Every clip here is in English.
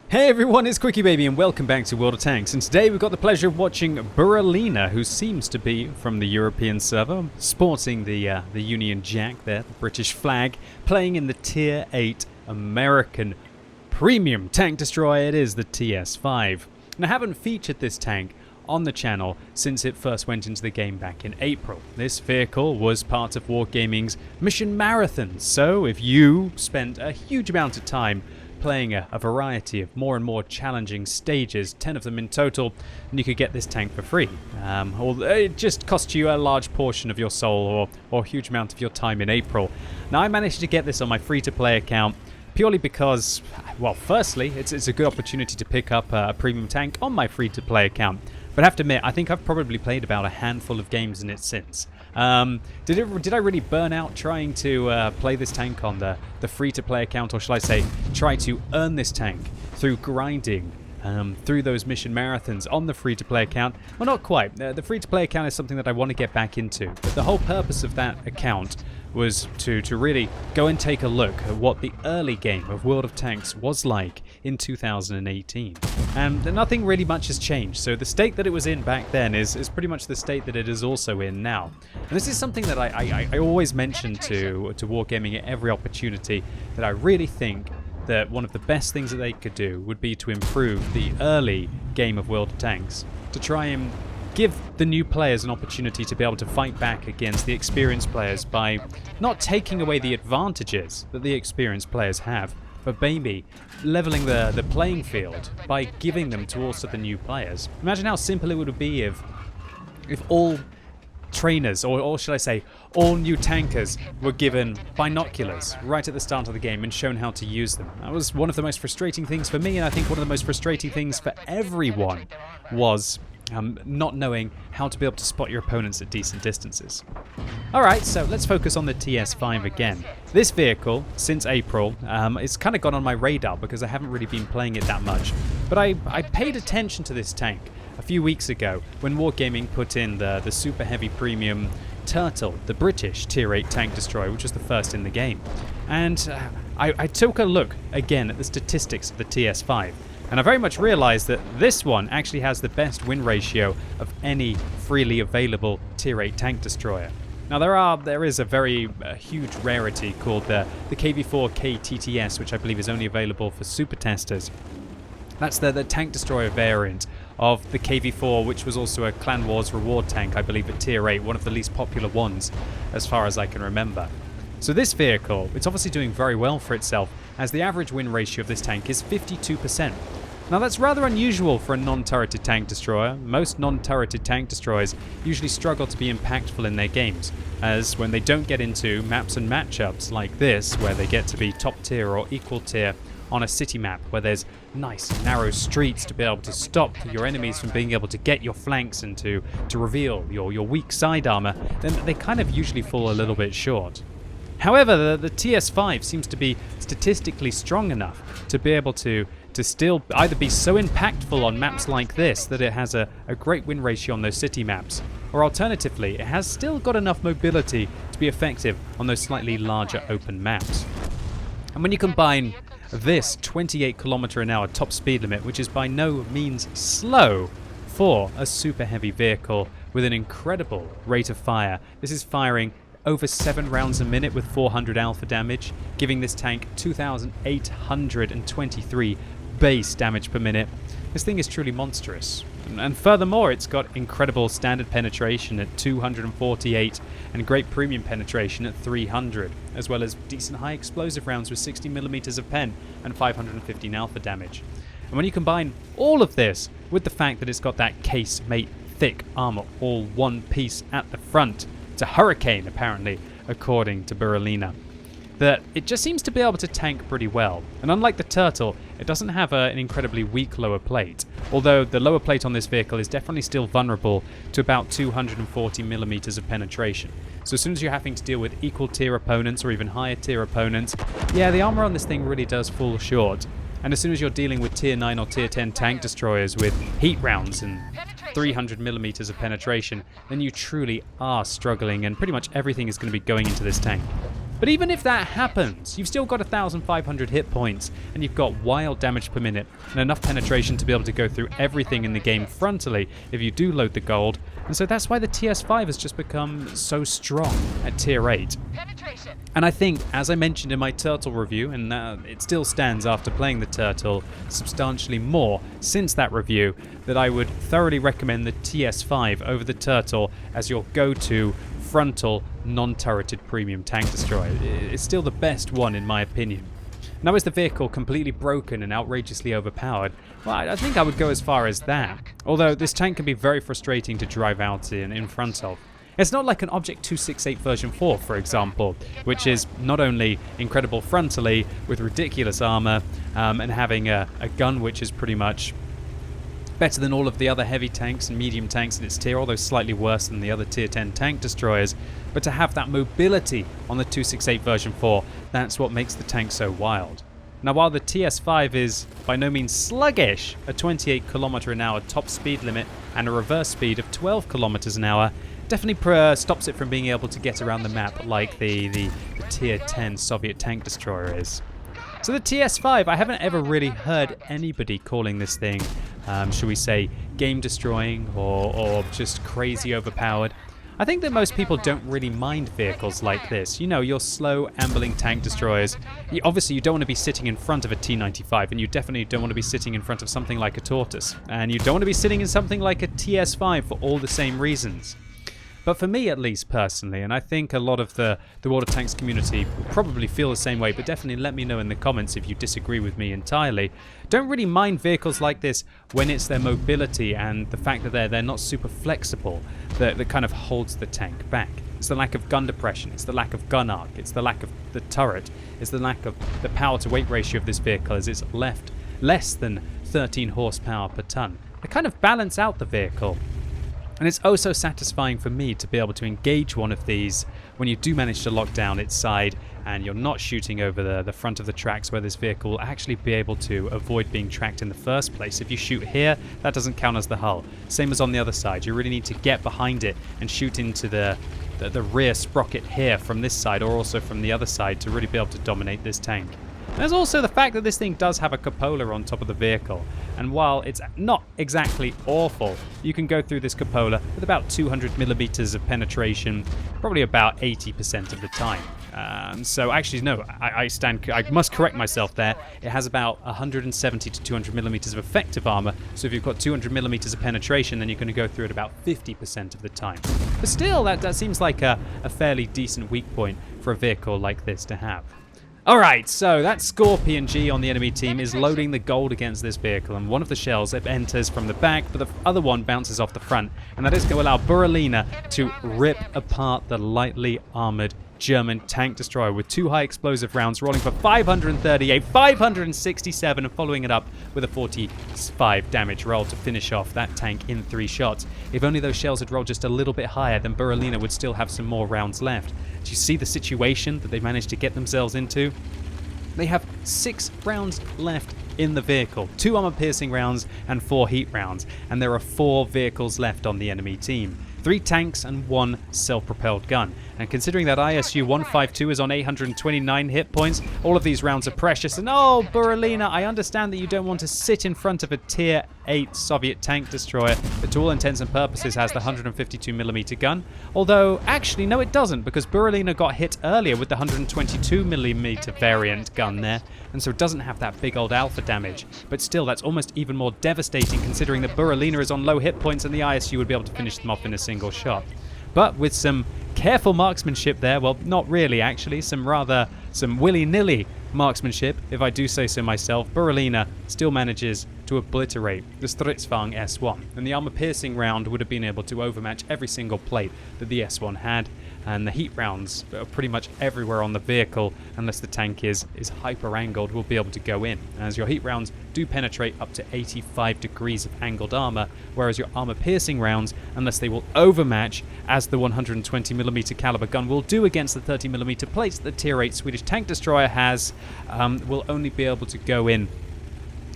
Hey everyone, it's QuickyBaby and welcome back to World of Tanks, and today we've got the pleasure of watching Buralina, who seems to be from the European server, sporting the Union Jack there, the British flag, playing in the Tier 8 American Premium Tank Destroyer. It is the TS5. And I haven't featured this tank on the channel since it first went into the game back in April. This vehicle was part of Wargaming's Mission Marathon, so if you spent a huge amount of time playing a variety of more and more challenging stages, 10 of them in total, and you could get this tank for free. Or it just cost you a large portion of your soul or a huge amount of your time in April. Now I managed to get this on my free-to-play account purely because, well, firstly, it's a good opportunity to pick up a premium tank on my free-to-play account. But I have to admit, I think I've probably played about a handful of games in it since. Did I really burn out trying to play this tank on the free-to-play account, or shall I say, try to earn this tank through grinding through those mission marathons on the free-to-play account? Well, not quite. The free-to-play account is something that I want to get back into, but the whole purpose of that account was to really go and take a look at what the early game of World of Tanks was like in 2018. And nothing really much has changed, so the state that it was in back then is pretty much the state that it is also in now. And this is something that I always mention to Wargaming at every opportunity, that I really think that one of the best things that they could do would be to improve the early game of World of Tanks, to try and give the new players an opportunity to be able to fight back against the experienced players by not taking away the advantages that the experienced players have, but maybe leveling the playing field by giving them to also the new players. Imagine how simple it would be if all trainers, or should I say, all new tankers were given binoculars right at the start of the game and shown how to use them. That was one of the most frustrating things for me, and I think one of the most frustrating things for everyone was not knowing how to be able to spot your opponents at decent distances. Alright, so let's focus on the TS5 again. This vehicle, since April, it's kind of gone on my radar because I haven't really been playing it that much. But I paid attention to this tank a few weeks ago when Wargaming put in the super heavy premium Turtle, the British Tier 8 tank destroyer, which was the first in the game. And I took a look again at the statistics of the TS5. And I very much realized that this one actually has the best win ratio of any freely available Tier 8 tank destroyer. Now there is a very huge rarity called the KV4 KTTS, which I believe is only available for super testers. That's the tank destroyer variant of the KV4, which was also a Clan Wars reward tank, I believe, at Tier 8, one of the least popular ones as far as I can remember. So this vehicle, it's obviously doing very well for itself, as the average win ratio of this tank is 52%. Now that's rather unusual for a non-turreted tank destroyer. Most non-turreted tank destroyers usually struggle to be impactful in their games, as when they don't get into maps and matchups like this, where they get to be top tier or equal tier on a city map, where there's nice narrow streets to be able to stop your enemies from being able to get your flanks and to reveal your weak side armor, then they kind of usually fall a little bit short. However, the TS5 seems to be statistically strong enough to be able to still either be so impactful on maps like this that it has a great win ratio on those city maps, or alternatively, it has still got enough mobility to be effective on those slightly larger open maps. And when you combine this 28 km/h top speed limit, which is by no means slow for a super heavy vehicle with an incredible rate of fire, this is firing over 7 rounds a minute with 400 alpha damage, giving this tank 2,823 base damage per minute. This thing is truly monstrous. And furthermore, it's got incredible standard penetration at 248 and great premium penetration at 300, as well as decent high explosive rounds with 60mm of pen and 515 alpha damage. And when you combine all of this with the fact that it's got that casemate thick armor all one piece at the front, it's a hurricane apparently, according to Buralina, that it just seems to be able to tank pretty well. And unlike the Turtle, it doesn't have an incredibly weak lower plate, although the lower plate on this vehicle is definitely still vulnerable to about 240mm of penetration. So as soon as you're having to deal with equal tier opponents or even higher tier opponents, yeah, the armor on this thing really does fall short. And as soon as you're dealing with tier 9 or tier 10 tank destroyers with heat rounds and 300mm of penetration, then you truly are struggling, and pretty much everything is going to be going into this tank. But even if that happens, you've still got 1,500 hit points, and you've got wild damage per minute, and enough penetration to be able to go through everything in the game frontally if you do load the gold. And so that's why the TS5 has just become so strong at tier 8. Penetration. And I think, as I mentioned in my Turtle review, and it still stands after playing the Turtle substantially more since that review, that I would thoroughly recommend the TS5 over the Turtle as your go-to frontal, non-turreted premium tank destroyer. It's still the best one in my opinion. Now, is the vehicle completely broken and outrageously overpowered? Well, I think I would go as far as that. Although this tank can be very frustrating to drive out in front of. It's not like an Object 268 version 4, for example, which is not only incredible frontally with ridiculous armor and having a gun which is pretty much better than all of the other heavy tanks and medium tanks in its tier, although slightly worse than the other tier 10 tank destroyers. But to have that mobility on the 268 version 4, that's what makes the tank so wild. Now, while the TS5 is by no means sluggish, a 28 km an hour top speed limit and a reverse speed of 12 km an hour definitely stops it from being able to get around the map like the tier 10 Soviet tank destroyer is. So the TS5, I haven't ever really heard anybody calling this thing, should we say, game destroying or just crazy overpowered. I think that most people don't really mind vehicles like this. You know, your slow, ambling tank destroyers. Obviously, you don't want to be sitting in front of a T-95, and you definitely don't want to be sitting in front of something like a Tortoise. And you don't want to be sitting in something like a TS5 for all the same reasons. But for me, at least, personally, and I think a lot of the World of Tanks community probably feel the same way, but definitely let me know in the comments if you disagree with me entirely. Don't really mind vehicles like this when it's their mobility and the fact that they're not super flexible that kind of holds the tank back. It's the lack of gun depression, it's the lack of gun arc, it's the lack of the turret, it's the lack of the power to weight ratio of this vehicle as it's less than 13 horsepower per ton. They kind of balance out the vehicle. And it's oh so satisfying for me to be able to engage one of these when you do manage to lock down its side and you're not shooting over the front of the tracks where this vehicle will actually be able to avoid being tracked in the first place. If you shoot here, that doesn't count as the hull. Same as on the other side. You really need to get behind it and shoot into the rear sprocket here from this side or also from the other side to really be able to dominate this tank. There's also the fact that this thing does have a cupola on top of the vehicle, and while it's not exactly awful, you can go through this cupola with about 200 millimeters of penetration, probably about 80% of the time. So actually, no, I must correct myself there. It has about 170 to 200 millimeters of effective armor, so if you've got 200 millimeters of penetration, then you're going to go through it about 50% of the time. But still, that seems like a fairly decent weak point for a vehicle like this to have. Alright, so that Scorpion G on the enemy team is loading the gold against this vehicle, and one of the shells enters from the back, but the other one bounces off the front, and that is going to allow Buralina to rip apart the lightly armored German tank destroyer with 2 high explosive rounds rolling for 538, 567, and following it up with a 45 damage roll to finish off that tank in 3 shots. If only those shells had rolled just a little bit higher, then Buralina would still have some more rounds left. Do you see the situation that they managed to get themselves into? They have 6 rounds left in the vehicle, 2 armor-piercing rounds and 4 heat rounds, and there are 4 vehicles left on the enemy team. 3 tanks and 1 self-propelled gun. And considering that ISU 152 is on 829 hit points, all of these rounds are precious. And oh, Buralina, I understand that you don't want to sit in front of a tier 8 Soviet tank destroyer that to all intents and purposes has the 152mm gun. Although, actually, no it doesn't, because Buralina got hit earlier with the 122mm variant gun there, and so it doesn't have that big old alpha damage. But still, that's almost even more devastating considering that Buralina is on low hit points and the ISU would be able to finish them off in a single shot. But with some careful marksmanship there, well, not really actually, some willy-nilly marksmanship, if I do say so myself, Buralina still manages to obliterate the Stritzfang S1, and the armor-piercing round would have been able to overmatch every single plate that the S1 had, and the heat rounds are pretty much everywhere on the vehicle, unless the tank is hyper-angled, will be able to go in, as your heat rounds do penetrate up to 85 degrees of angled armor, whereas your armor-piercing rounds, unless they will overmatch, as the 120mm caliber gun will do against the 30mm plates that the Tier 8 Swedish tank destroyer has, will only be able to go in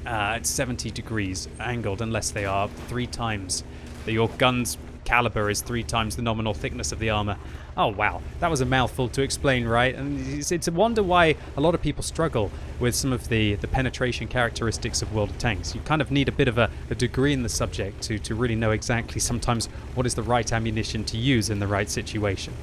at 70 degrees angled, unless they are 3 times your gun's caliber is 3 times the nominal thickness of the armor. Oh wow, that was a mouthful to explain, right? And it's a wonder why a lot of people struggle with some of the penetration characteristics of World of Tanks. You kind of need a bit of a degree in the subject to really know exactly sometimes what is the right ammunition to use in the right situation.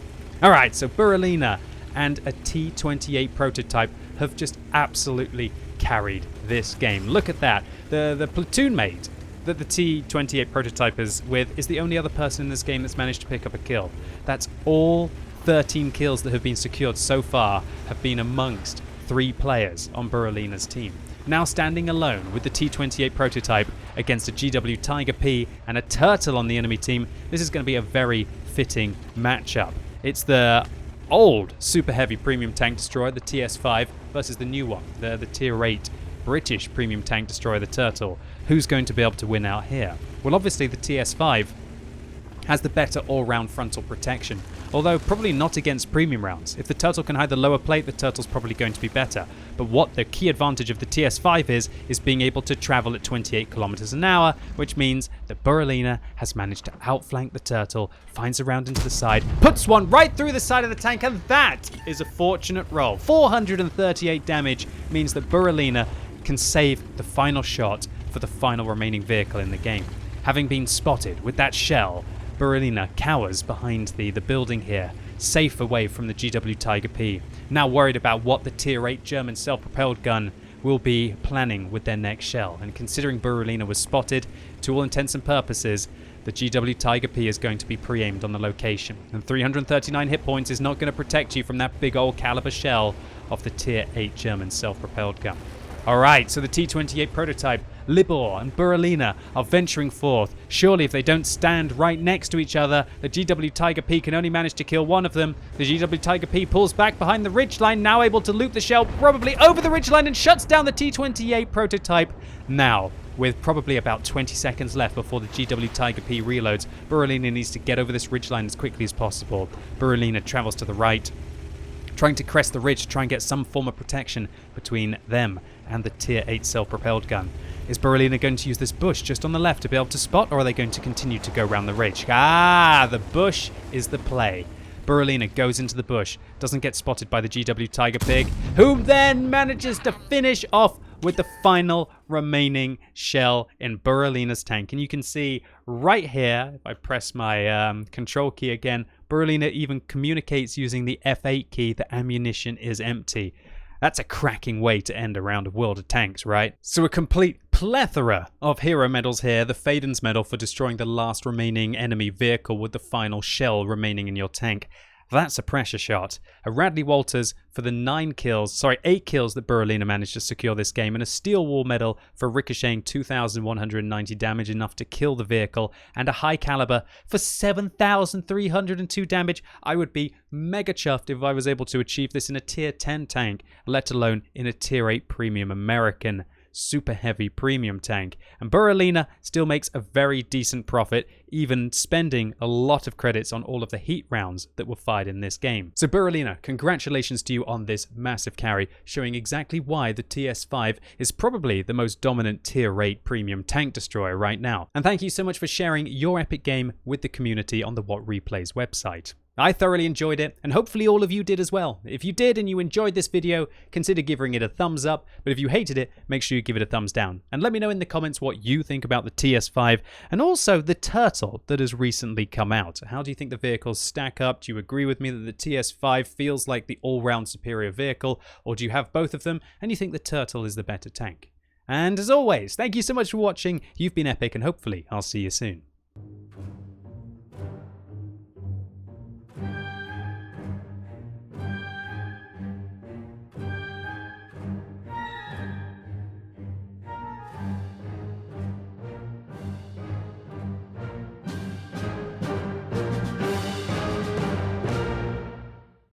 Alright, so Buralina and a T-28 prototype have just absolutely carried this game. Look at that. The platoon mate that the T-28 prototype is with is the only other person in this game that's managed to pick up a kill. That's all 13 kills that have been secured so far have been amongst 3 players on Buralina's team. Now standing alone with the T-28 prototype against a GW Tiger P and a Turtle on the enemy team, this is going to be a very fitting matchup. It's the old super heavy premium tank destroyer, the TS5, versus the new one, the tier 8 British premium tank destroyer, the Turtle. Who's going to be able to win out here? Well, obviously the TS5 has the better all-round frontal protection, although probably not against premium rounds. If the Turtle can hide the lower plate, the Turtle's probably going to be better. But what the key advantage of the TS5 is being able to travel at 28 kilometers an hour, which means that Buralina has managed to outflank the Turtle, finds a round into the side, puts one right through the side of the tank, and that is a fortunate roll. 438 damage means that Buralina can save the final shot for the final remaining vehicle in the game. Having been spotted with that shell, Buralina cowers behind the building here, safe away from the GW Tiger P, now worried about what the tier 8 German self-propelled gun will be planning with their next shell. And considering Buralina was spotted, to all intents and purposes, the GW Tiger P is going to be pre-aimed on the location. And 339 hit points is not going to protect you from that big old caliber shell of the tier 8 German self-propelled gun. Alright, so the T-28 prototype, Libor and Buralina are venturing forth. Surely if they don't stand right next to each other, the GW Tiger P can only manage to kill one of them. The GW Tiger P pulls back behind the ridgeline, now able to loop the shell probably over the ridgeline and shuts down the T-28 prototype. Now, with probably about 20 seconds left before the GW Tiger P reloads, Buralina needs to get over this ridgeline as quickly as possible. Buralina travels to the right, trying to crest the ridge to try and get some form of protection between them and the tier 8 self-propelled gun. Is Buralina going to use this bush just on the left to be able to spot, or are they going to continue to go around the ridge? The bush is the play. Buralina goes into the bush, doesn't get spotted by the GW Tiger Pig, who then manages to finish off with the final remaining shell in Buralina's tank. And you can see right here, if I press my control key again, Buralina even communicates using the F8 key that ammunition is empty. That's a cracking way to end a round of World of Tanks, right? So a complete plethora of hero medals here. The Faden's medal for destroying the last remaining enemy vehicle with the final shell remaining in your tank. That's a pressure shot. A Radley Walters for the 8 kills that Buralina managed to secure this game, and a Steel Wall medal for ricocheting 2,190 damage, enough to kill the vehicle, and a high caliber for 7,302 damage. I would be mega chuffed if I was able to achieve this in a tier 10 tank, let alone in a tier 8 premium American super heavy premium tank. And Buralina still makes a very decent profit, even spending a lot of credits on all of the heat rounds that were fired in this game. So Buralina, congratulations to you on this massive carry, showing exactly why the TS5 is probably the most dominant tier 8 premium tank destroyer right now. And thank you so much for sharing your epic game with the community on the What Replays website. I thoroughly enjoyed it, and hopefully all of you did as well. If you did and you enjoyed this video, consider giving it a thumbs up, but if you hated it, make sure you give it a thumbs down. And let me know in the comments what you think about the TS5, and also the Turtle that has recently come out. How do you think the vehicles stack up? Do you agree with me that the TS5 feels like the all-round superior vehicle, or do you have both of them, and you think the Turtle is the better tank? And as always, thank you so much for watching. You've been epic, and hopefully I'll see you soon.